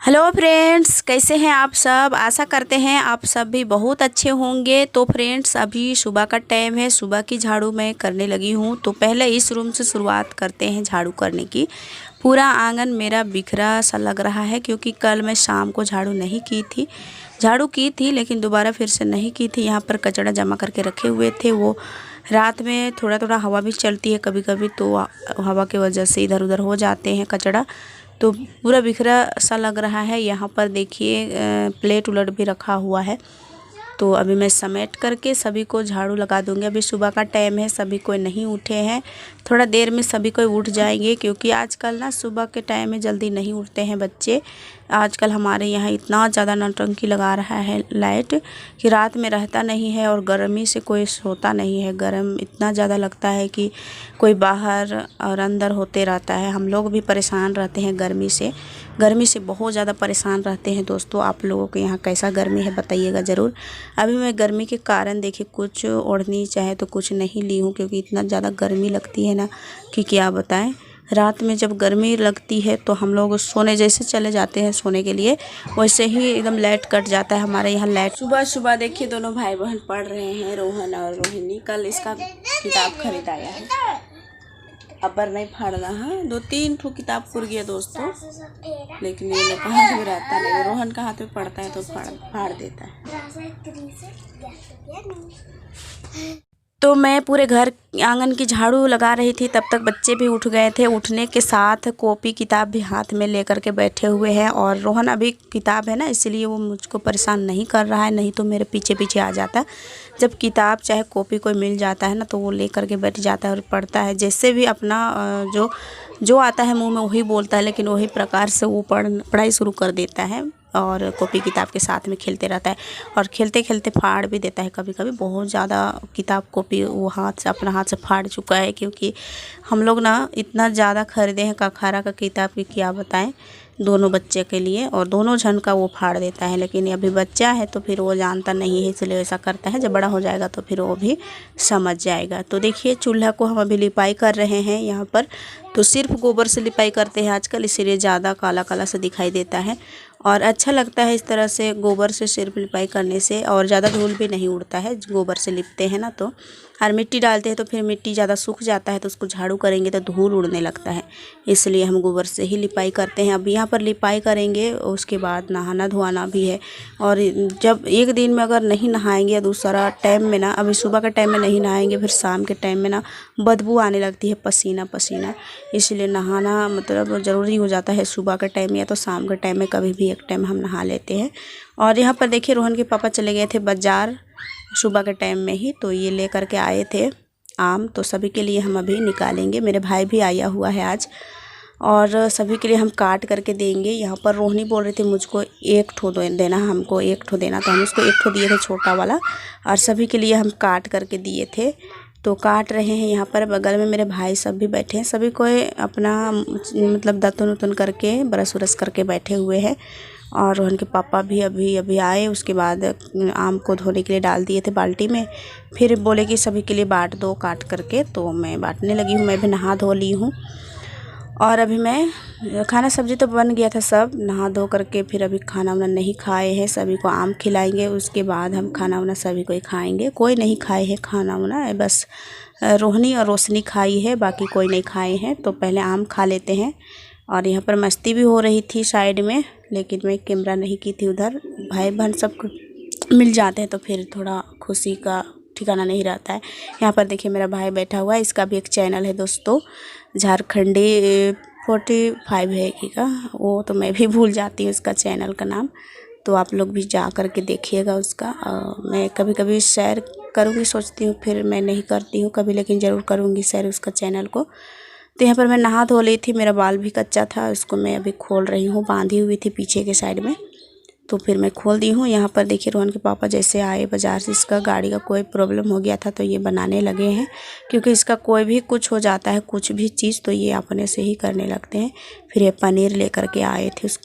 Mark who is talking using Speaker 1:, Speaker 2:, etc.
Speaker 1: Hello friends, कैसे हैं आप सब। आशा करते हैं आप सब भी बहुत अच्छे होंगे। तो फ्रेंड्स, अभी सुबह का टाइम है, सुबह की झाड़ू मैं करने लगी हूँ। तो पहले इस रूम से शुरुआत करते हैं झाड़ू करने की। पूरा आंगन मेरा बिखरा सा लग रहा है क्योंकि कल मैं शाम को झाड़ू नहीं की थी। झाड़ू की थी लेकिन दोबारा फिर से नहीं की थी। यहाँ पर कचरा जमा करके रखे हुए थे। वो रात में थोड़ा थोड़ा हवा भी चलती है कभी कभी, तो हवा की वजह से इधर उधर हो जाते हैं कचरा। तो पूरा बिखरा सा लग रहा है। यहाँ पर देखिए प्लेट उलट भी रखा हुआ है। तो अभी मैं समेट करके सभी को झाड़ू लगा दूंगी। अभी सुबह का टाइम है, सभी कोई नहीं उठे हैं। थोड़ा देर में सभी कोई उठ जाएंगे क्योंकि आजकल ना सुबह के टाइम में जल्दी नहीं उठते हैं बच्चे। आजकल हमारे यहाँ इतना ज़्यादा नौटंकी लगा रहा है लाइट कि रात में रहता नहीं है और गर्मी से कोई सोता नहीं है। गर्म इतना ज़्यादा लगता है कि कोई बाहर और अंदर होते रहता है। हम लोग भी परेशान रहते हैं गर्मी से बहुत ज़्यादा परेशान रहते हैं। दोस्तों, आप लोगों के यहाँ कैसा गर्मी है बताइएगा ज़रूर। अभी मैं गर्मी के कारण देखिए कुछ ओढ़नी चाहे तो कुछ नहीं ली हूँ क्योंकि इतना ज़्यादा गर्मी लगती है ना कि क्या बताएं। रात में जब गर्मी लगती है तो हम लोग सोने जैसे चले जाते हैं सोने के लिए, वैसे ही एकदम लाइट कट जाता है हमारे यहाँ लाइट। सुबह सुबह देखिए दोनों भाई बहन पढ़ रहे हैं, रोहन और रोहिणी। कल इसका किताब खरीदाया है। अबर नहीं फाड़ना है। 2-3 ठो किताब फुर गया दोस्तों, लेकिन ये लोग कहाँ भी रहता नहीं। रोहन का हाथ में पड़ता है तो फाड़ देता है। तो मैं पूरे घर आंगन की झाड़ू लगा रही थी, तब तक बच्चे भी उठ गए थे। उठने के साथ कॉपी किताब भी हाथ में लेकर के बैठे हुए हैं। और रोहन अभी किताब है ना, इसलिए वो मुझको परेशान नहीं कर रहा है, नहीं तो मेरे पीछे पीछे आ जाता। जब किताब चाहे कॉपी कोई मिल जाता है ना तो वो लेकर के बैठ जाता है और पढ़ता है। जैसे भी अपना जो आता है मुंह में वही बोलता है, लेकिन वही प्रकार से वो पढ़ाई शुरू कर देता है और कॉपी किताब के साथ में खेलते रहता है और खेलते खेलते फाड़ भी देता है कभी कभी। बहुत ज़्यादा किताब कॉपी वो अपना हाथ से फाड़ चुका है क्योंकि हम लोग ना इतना ज़्यादा खरीदे हैं कखारा का किताब की क्या बताएं दोनों बच्चे के लिए, और दोनों जन का वो फाड़ देता है। लेकिन अभी बच्चा है तो फिर वो जानता नहीं है, इसलिए ऐसा करता है। जब बड़ा हो जाएगा तो फिर वो भी समझ जाएगा। तो देखिए चूल्हा को हम अभी लिपाई कर रहे हैं यहाँ पर। तो सिर्फ गोबर से लिपाई करते हैं आजकल, इसीलिए ज़्यादा काला काला सा दिखाई देता है और अच्छा लगता है इस तरह से गोबर से सिर्फ लिपाई करने से। और ज़्यादा धूल भी नहीं उड़ता है गोबर से लिपते हैं ना तो। और मिट्टी डालते हैं तो फिर मिट्टी ज़्यादा सूख जाता है तो उसको झाड़ू करेंगे तो धूल उड़ने लगता है, इसलिए हम गोबर से ही लिपाई करते हैं। अब यहाँ पर लिपाई करेंगे, उसके बाद नहाना धोना भी है। और जब एक दिन में अगर नहीं नहाएंगे, दूसरा टाइम में ना, अभी सुबह के टाइम में नहीं नहाएंगे, फिर शाम के टाइम में ना बदबू आने लगती है पसीना पसीना, इसलिए नहाना मतलब ज़रूरी हो जाता है सुबह के टाइम या तो शाम के टाइम में, कभी भी एक टाइम हम नहा लेते हैं। और यहाँ पर देखिए रोहन के पापा चले गए थे बाज़ार सुबह के टाइम में ही, तो ये लेकर के आए थे आम। तो सभी के लिए हम अभी निकालेंगे। मेरे भाई भी आया हुआ है आज और सभी के लिए हम काट करके देंगे। यहाँ पर रोहिणी बोल रही थी मुझको 1 ठो देना, हमको 1 ठो देना, तो हम उसको 1 ठो दिए थे छोटा वाला, और सभी के लिए हम काट करके दिए थे। तो काट रहे हैं। यहाँ पर बगल में मेरे भाई सब भी बैठे हैं, सभी को अपना मतलब दातुन उतुन करके ब्रश व्रश करके बैठे हुए हैं। और रोहन के पापा भी अभी आए, उसके बाद आम को धोने के लिए डाल दिए थे बाल्टी में। फिर बोले कि सभी के लिए बांट दो काट करके, तो मैं बांटने लगी हूँ। मैं भी नहा धो ली हूँ और अभी मैं खाना सब्जी तो बन गया था सब, नहा धो करके फिर अभी खाना वाना नहीं खाए हैं। सभी को आम खिलाएंगे, उसके बाद हम खाना वाना सभी को ही खाएंगे। कोई नहीं खाए हैं खाना वाना, बस रोहिणी और रोशनी खाई है, बाकी कोई नहीं खाए हैं। तो पहले आम खा लेते हैं। और यहाँ पर मस्ती भी हो रही थी साइड में, लेकिन मैं कैमरा नहीं की थी उधर। भाई बहन सब मिल जाते हैं तो फिर थोड़ा खुशी का ठिकाना नहीं रहता है। यहाँ पर देखिए मेरा भाई बैठा हुआ है, इसका भी एक चैनल है दोस्तों, झारखंडी 45 है का, वो तो मैं भी भूल जाती हूँ उसका चैनल का नाम। तो आप लोग भी जा कर के देखिएगा उसका। मैं कभी कभी शेयर करूँगी, सोचती हूँ फिर मैं नहीं करती हूँ कभी, लेकिन ज़रूर करूँगी शेयर उसका चैनल को। तो यहाँ पर मैं नहा धो ली थी, मेरा बाल भी कच्चा था, उसको मैं अभी खोल रही हूँ, बांधी हुई थी पीछे के साइड में, तो फिर मैं खोल दी हूँ। यहाँ पर देखिए रोहन के पापा जैसे आए बाज़ार से, इसका गाड़ी का कोई प्रॉब्लम हो गया था तो ये बनाने लगे हैं, क्योंकि इसका कोई भी कुछ हो जाता है कुछ भी चीज़ तो ये अपने से ही करने लगते हैं। फिर ये पनीर लेकर के आए थे, उसको